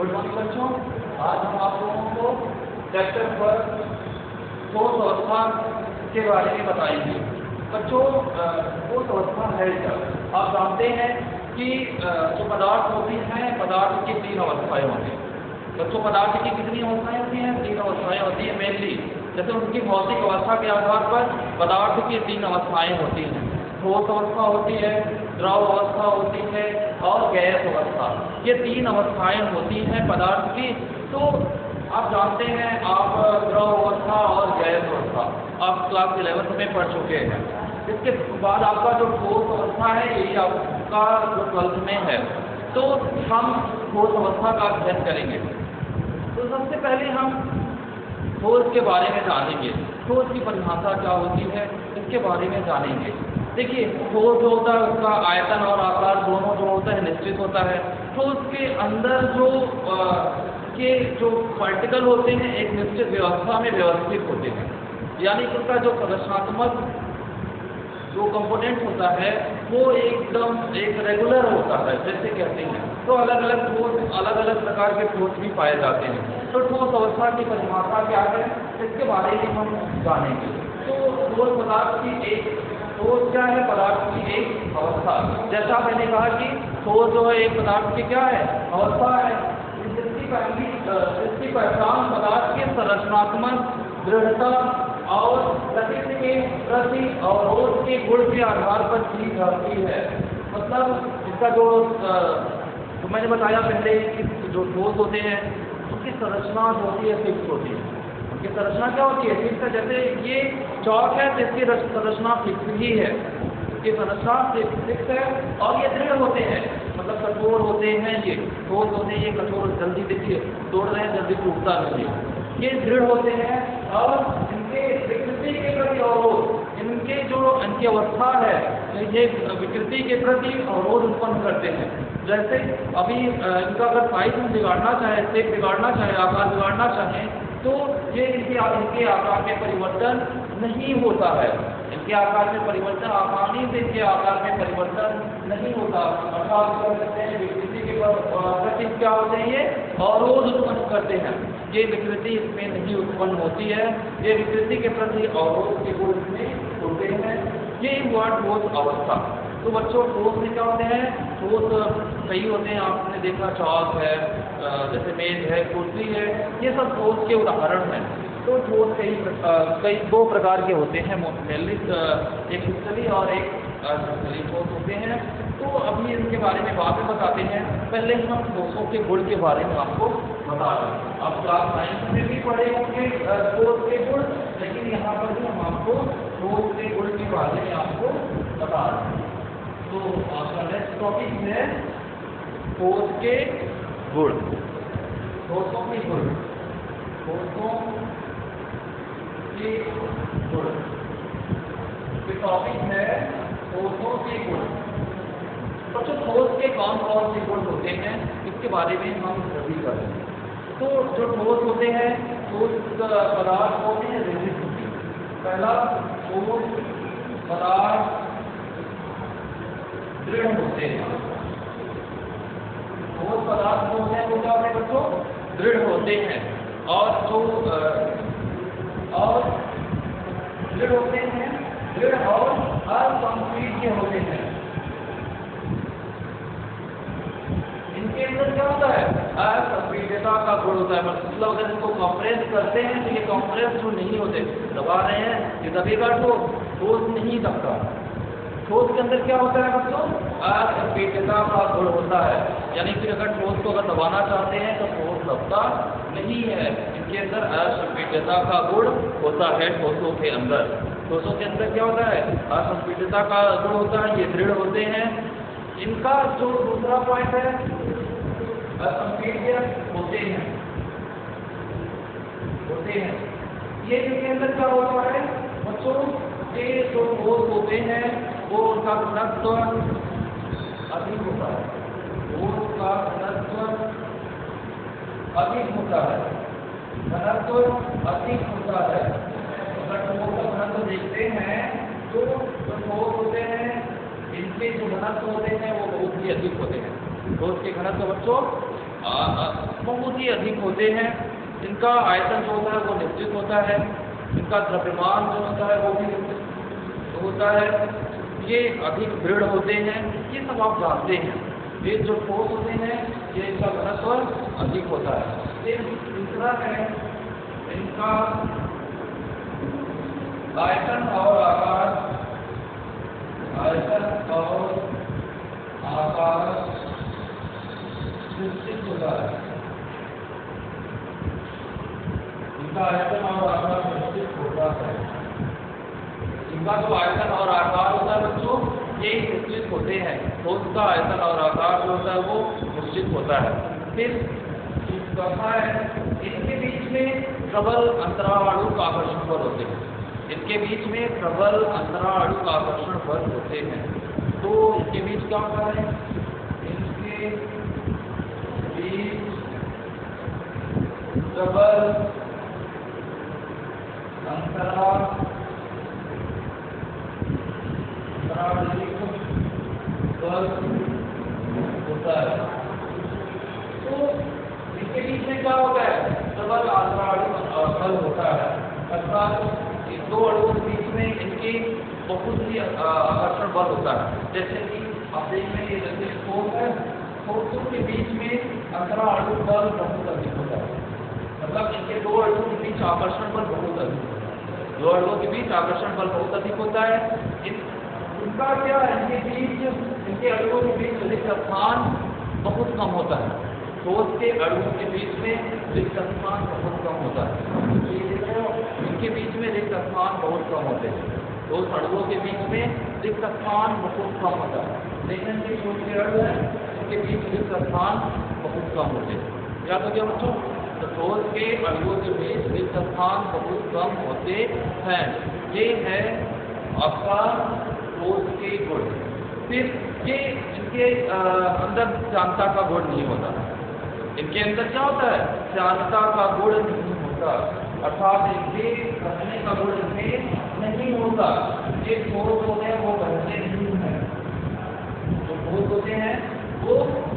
Good morning बच्चों। आज हम आप लोगों को चैप्टर पर ठोस अवस्था के बारे में बताएंगे। बच्चों, ठोस अवस्था है क्या? आप जानते हैं कि जो पदार्थ होती हैं, पदार्थ की तीन अवस्थाएं होती हैं। बच्चों, पदार्थ की कितनी अवस्थाएं होती हैं? तीन अवस्थाएं होती हैं मेनली। जैसे उनकी भौतिक अवस्था के आधार पर पदार्थ की तीन अवस्थाएं होती हैं। ठोस अवस्था होती है, द्रव अवस्था होती है और गैस अवस्था। ये तीन अवस्थाएं होती हैं पदार्थ की। तो आप जानते हैं, आप द्रव अवस्था और गैस अवस्था आप क्लास 11 में पढ़ चुके हैं। इसके बाद आपका जो ठोस अवस्था है, यही आपका जो 12th में है। तो हम ठोस अवस्था का अध्ययन करेंगे। तो सबसे पहले हम ठोस के बारे में जानेंगे। ठोस की परिभाषा क्या होती है, इसके बारे में जानेंगे। देखिए, ठोस जो होता है उसका आयतन और आकार दोनों जो होता है निश्चित होता है। ठोस के अंदर जो पार्टिकल होते हैं एक निश्चित व्यवस्था में व्यवस्थित होते हैं, यानी कि उसका जो प्रदर्शनात्मक जो कंपोनेंट होता है वो एकदम एक रेगुलर होता है, जैसे कहते हैं। तो अलग अलग ठोस, अलग अलग प्रकार के ठोस भी पाए जाते हैं। तो ठोस अवस्था की परिभाषा क्या है, इसके बारे में हम जानेंगे। तो ठोस पदार्थ की एक ठोस क्या है? पदार्थ की एक अवस्था। जैसा मैंने कहा कि ठोस जो है एक पदार्थ की क्या है? अवस्था है। इसकी पहचान पदार्थ के संरचनात्मक दृढ़ता और प्रकृति के प्रति अवरोध के गुण के आधार पर की जाती है। मतलब इसका जो मैंने बताया पहले कि जो ठोस होते हैं उसकी संरचना होती है फिक्स होती है। उनकी संरचना क्या होती है? फिक्स है। जैसे ये चौक है तो इसकी संरचना फिक्स ही है, इसकी संरचना फिक्स है। और ये दृढ़ होते हैं, मतलब कठोर होते हैं। ये ठोस होते हैं, ये कठोर, जल्दी देखिए तोड़ रहे हैं, जल्दी टूटता नहीं। ये दृढ़ होते हैं और इनके विकृति के प्रति अवरोध, इनकी अवस्था है, ये विकृति के प्रति अवरोध उत्पन्न करते हैं। जैसे अभी इनका अगर साइज हम बिगाड़ना चाहे, शेप बिगाड़ना चाहे, आकार बिगाड़ना चाहें, तो ये इनके आकार में परिवर्तन नहीं होता है। इनके आकार में परिवर्तन, आसानी से इनके आकार में परिवर्तन नहीं होता। अर्थात कर सकते हैं विकृति के प्रति क्या होते हैं? ये अवरोध उत्पन्न करते हैं। ये विकृति इसमें नहीं उत्पन्न होती है, ये विकृति के प्रति अवरोध के गुण इसमें होते हैं। ये हुआ ठोस अवस्था। तो बच्चों, ठोस में क्या होते हैं? ठोस कई होते हैं, आपने देखा चौक है, जैसे मेज है, कुर्सी है, ये सब ठोस के उदाहरण हैं। तो ठोस कई दो प्रकार के होते हैं मेनली, एक क्रिस्टली और एक क्रिस्टली ठोस होते हैं। तो अभी इनके बारे में बाद में बताते हैं। पहले हम ठोसों के गुण के बारे में आपको बता रहे हैं। आप क्लास 9 में भी पढ़े होंगे ठोस के गुण, लेकिन यहाँ पर भी हम आपको ठोस के गुण के बारे में आपको बता रहे हैं। तो आपका नेक्स्ट टॉपिक है ठोस के गुण। ठोसों के गुण, ठोसों के गुण ये टॉपिक है, ठोसों के गुण। तो ठोस के कौन कौन से गुण होते हैं इसके बारे में हम सभी करेंगे। तो जो ठोस होते हैं, ठोस पदार्थ होते हैं रेजिस्ट होते हैं। पहला, ठोस पदार्थ दृढ़ होते हैं। ठोस पदार्थ जो है वो क्या होते हैं बच्चों? दृढ़ होते हैं। और जो और दृढ़ होते हैं, दृढ़ और असंपीड्य होते हैं। इनके अंदर क्या होता है? असंपीड्यता का गुण होता है। मतलब अगर इसको कंप्रेस करते हैं तो ये कंप्रेस जो नहीं होते, दबा रहे हैं, ये दबेगा तो ठोस नहीं दबता। ठोस के अंदर क्या होता है बच्चों? असंपीड्यता का गुण होता है। यानी कि अगर ठोस को अगर दबाना चाहते हैं तो ठोस दबता नहीं है। इनके अंदर असंपीड्यता का गुण होता है। ठोसों के अंदर क्या होता है? असंपीड्यता का गुण होता है। ये दृढ़ होते हैं। इनका जो दूसरा पॉइंट है, असंपीड्य होते हैं। ये इनके अंदर क्या होता है बच्चों? ये जो ठोस होते हैं वो उनका घनत्व अधिक होता है। ठोस का घनत्व अधिक होता है। घनत्व अधिक होता है। अगर ठोस का घनत्व देखते हैं तो जो ठोस होते हैं इनके जो घनत्व होते हैं वो बहुत ही अधिक होते हैं। ठोस के घनत्व बच्चों बहुत ही अधिक होते हैं। इनका आयतन जो होता है वो निश्चित होता है, इनका द्रव्यमान जो होता है वो भी निश्चित होता है, ये अधिक दृढ़ होते हैं, ये सब आप जानते हैं। ये जो ठोस होते हैं ये इनका घनत्व अधिक होता है। फिर दूसरा है इनका आयतन और आकार, आयतन और आकार निश्चित होता है, इनका आयतन और आकार निश्चित होता है। इनका जो आयतन और आकार होता है बच्चों ये निश्चित होते हैं, तो उसका आयतन और आकार जो होता है वो निश्चित होता है। फिर चौथा है इनके बीच में प्रबल अंतराणु आकर्षण बल होते हैं, इनके बीच में प्रबल अंतराणु आकर्षण बल होते हैं। तो इनके बीच क्या होता है, इनके बीच प्रबल अंतराणु बल होता है। तो इनके बीच में क्या होता है, प्रबल अंतराणु बल होता है, अर्थात इन दो अणुओं के बीच में इनकी बहुत ही आकर्षण बल होता है। जैसे कि आप देख रहे हैं जैसे ठोस है, ठोसों के बीच में अंतराणु बल बहुत अधिक होता है, मतलब इनके दो अणुओं के बीच आकर्षण बल बहुत अधिक होता है, दो अणुओं के बीच आकर्षण बल बहुत अधिक होता है। इनका क्या इनके बीच, इनके अणुओं के बीच रिक्त स्थान बहुत कम होता है, ठोस के अणुओं के बीच में रिक्त स्थान बहुत कम होता है। इनके बीच में रिक्त स्थान बहुत कम होते हैं, ठोस अणुओं के बीच में रिक्त स्थान बहुत कम होता है, लेकिन जो छोटे अणु है इनके बीच रिक्त स्थान बहुत कम होते हैं। याद हो गया बच्चों, तो ठोस के अणुओं के बीच रिक्त स्थान बहुत कम होते हैं। ये है आपका ठोस के गुण। फिर ये इनके अंदर श्यानता का गुण नहीं होता, इनके अंदर क्या होता है, श्यानता का गुण नहीं होता, अर्थात इनके बहने का गुण इनमें नहीं होता। ये ठोस होते हैं वो बहते नहीं हैं, जो ठोस होते हैं वो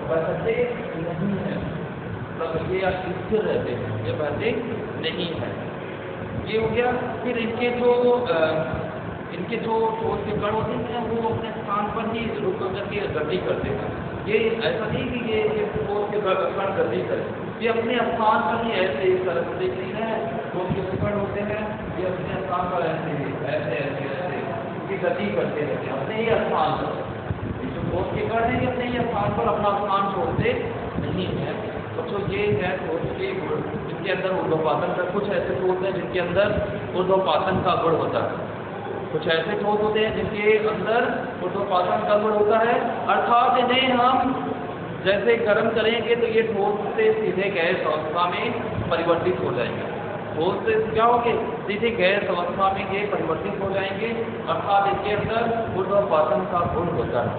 बहते नहीं हैं, मतलब ये स्थिर रहते हैं, ये बहते नहीं है। ये हो गया। फिर इनके जो ठोस के कण होते हैं वो अपने स्थान पर ही रुक करके गति करते हैं। ये ऐसा नहीं कि ये ठोस के कण गति करें, ये अपने स्थान पर ही ऐसे इस तरह से देख रही है, ठोस के कण होते हैं ये अपने स्थान पर ऐसे ऐसे ऐसे ऐसे ये गति करते रहते हैं अपने ही स्थान पर। जो ठोस के कण है ये अपने ही स्थान पर अपना स्थान छोड़ते नहीं है। तो ये है ठोस के गुण। इनके अंदर ऊर्ध्वपातन का, कुछ ऐसे ठोस हैं जिनके अंदर ऊर्ध्वपातन का गुण होता है, कुछ ऐसे ठोस होते हैं जिनके अंदर ऊर्ध्वपातन का गुण होता है, अर्थात इन्हें हम जैसे गर्म करेंगे तो ये ठोस से सीधे गैस अवस्था में परिवर्तित हो जाएंगे, ठोस से क्या होंगे, सीधे गैस अवस्था में ये परिवर्तित हो जाएंगे, अर्थात इनके अंदर ऊर्ध्वपातन का गुण होता है।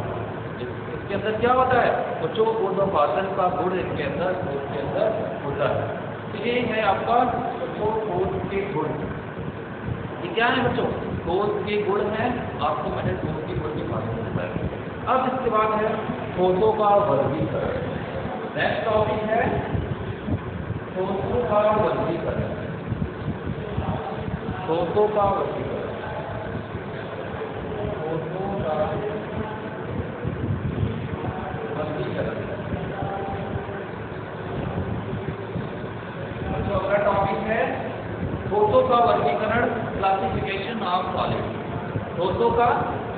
इसके अंदर क्या होता है, तो जो ऊर्ध्वपातन का गुण इनके अंदर ठोस के अंदर होता है। तो ये है आपका ठोस के गुण। ये क्या है बच्चों, ठोस के गुण हैं, आपको मैंने ठोस के गुण के बारे में बताया। अब इसके बाद है ठोसों का वर्गीकरण। नेक्स्ट टॉपिक है ठोसों का वर्गीकरण। ठोसों का वर्गीकरण, ठोसों का वर्गीकरण। तो अगला टॉपिक है ठोसों का वर्गीकरण, क्लासिफिकेशन ऑफ सॉलिड। ठोसों का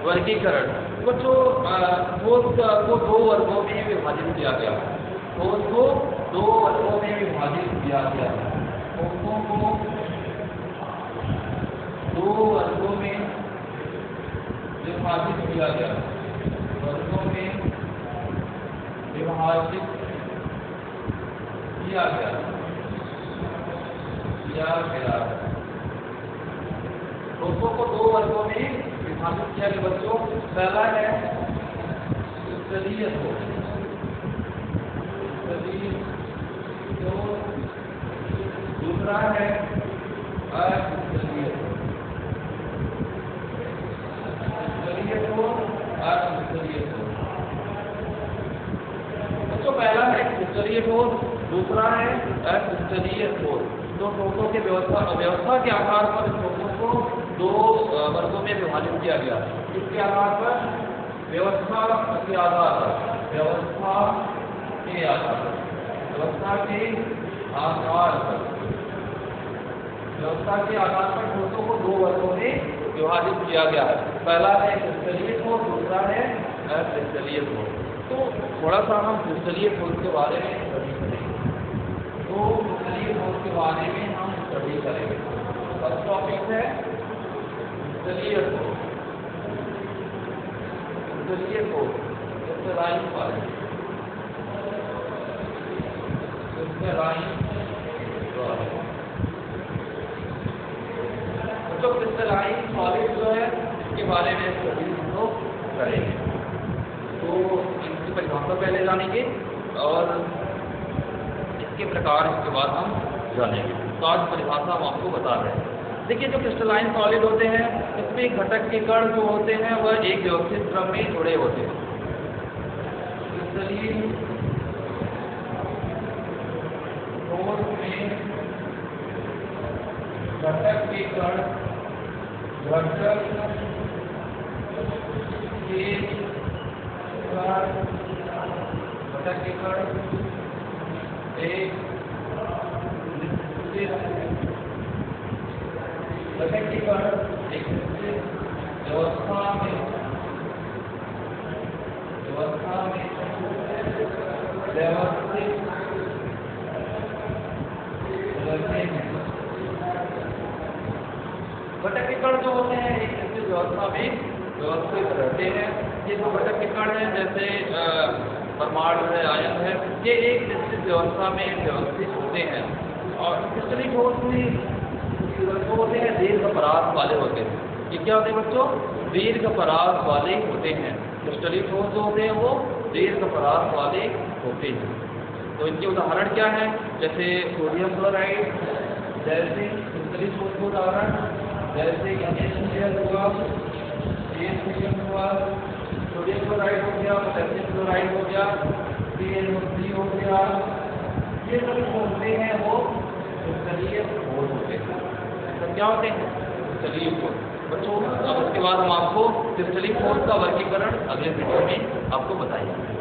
वर्गीकरण, कुछ ठोस को दो वर्गों में विभाजित किया गया, ठोस को दो वर्गों में विभाजित किया गया, ठोसों को दो वर्गों में विभाजित किया गया, वर्गों में विभाजित किया गया। ठोसों को दो वर्गों में विभाजित किया गया बच्चों। पहला है स्तरीय ठोस, दूसरा है अस्तरीय ठोस, अस्तरीय ठोस। बच्चों पहला है क्रिस्टलीय ठोस, दूसरा है अक्रिस्टलीय ठोस। तो ठोसों के व्यवस्था के आधार पर ठोसों को दो वर्गों में विभाजित किया गया। इसके आधार पर व्यवस्था के आधार पर ठोसों को दो वर्गों में विभाजित किया गया है। पहला है क्रिस्टलीय ठोस, दूसरा है अक्रिस्टलीय ठोस। तो थोड़ा सा हम क्रिस्टलीय ठोस के बारे में स्टडी करेंगे। तो क्रिस्टलीय ठोस के बारे में हम स्टडी करेंगे। फर्स्ट टॉपिक है क्रिस्टलीय ठोस। क्रिस्टलीय ठोस क्रिस्टलाइन सॉलिड। तो क्रिस्टलाइन सॉलिड जो है इसके बारे में स्टडी हम लोग करेंगे। तो इनकी परिभाषा पहले जानेंगे और इसके प्रकार इसके बाद हम जानेंगे। तो आज परिभाषा हम आपको बता रहे हैं। देखिए, जो क्रिस्टलाइन सॉलिड होते हैं इसमें घटक के कण जो होते हैं वह एक व्यवस्थित क्रम में जुड़े होते हैं। क्रिस्टलीन ठोस में घटक के कण एक निश्चित व्यवस्था में व्यवस्थित रहते हैं। घटक के कण जो होते हैं एक निश्चित व्यवस्था में व्यवस्थित रहते हैं। ये जो घटक के कण हैं जैसे परमाणु है, आयन है, ये एक निश्चित व्यवस्था में व्यवस्थित होते हैं। और क्रिस्टलीय ठोस में जो होते हैं दीर्घ परास वाले होते हैं। ये क्या होते हैं बच्चों? दीर्घ परास वाले होते हैं। क्रिस्टलीय ठोस जो होते हैं वो दीर्घ परास वाले होते हैं। तो इनके उदाहरण क्या हैं? जैसे सोडियम क्लोराइड, जैसे क्रिस्टलीय ठोस के उदाहरण जैसे NaCl हुआ, सोडियम क्लोराइड हो गया, पोटेशियम क्लोराइड हो गया, CaO3 हो गया। ये सब होते हैं वो क्रिस्टलीय ठोस होते हैं। तो क्या होते हैं? क्रिस्टलीय ठोस। बच्चों अब उसके बाद हम आपको क्रिस्टलीय ठोस का वर्गीकरण अगले वीडियो में आपको बताएंगे।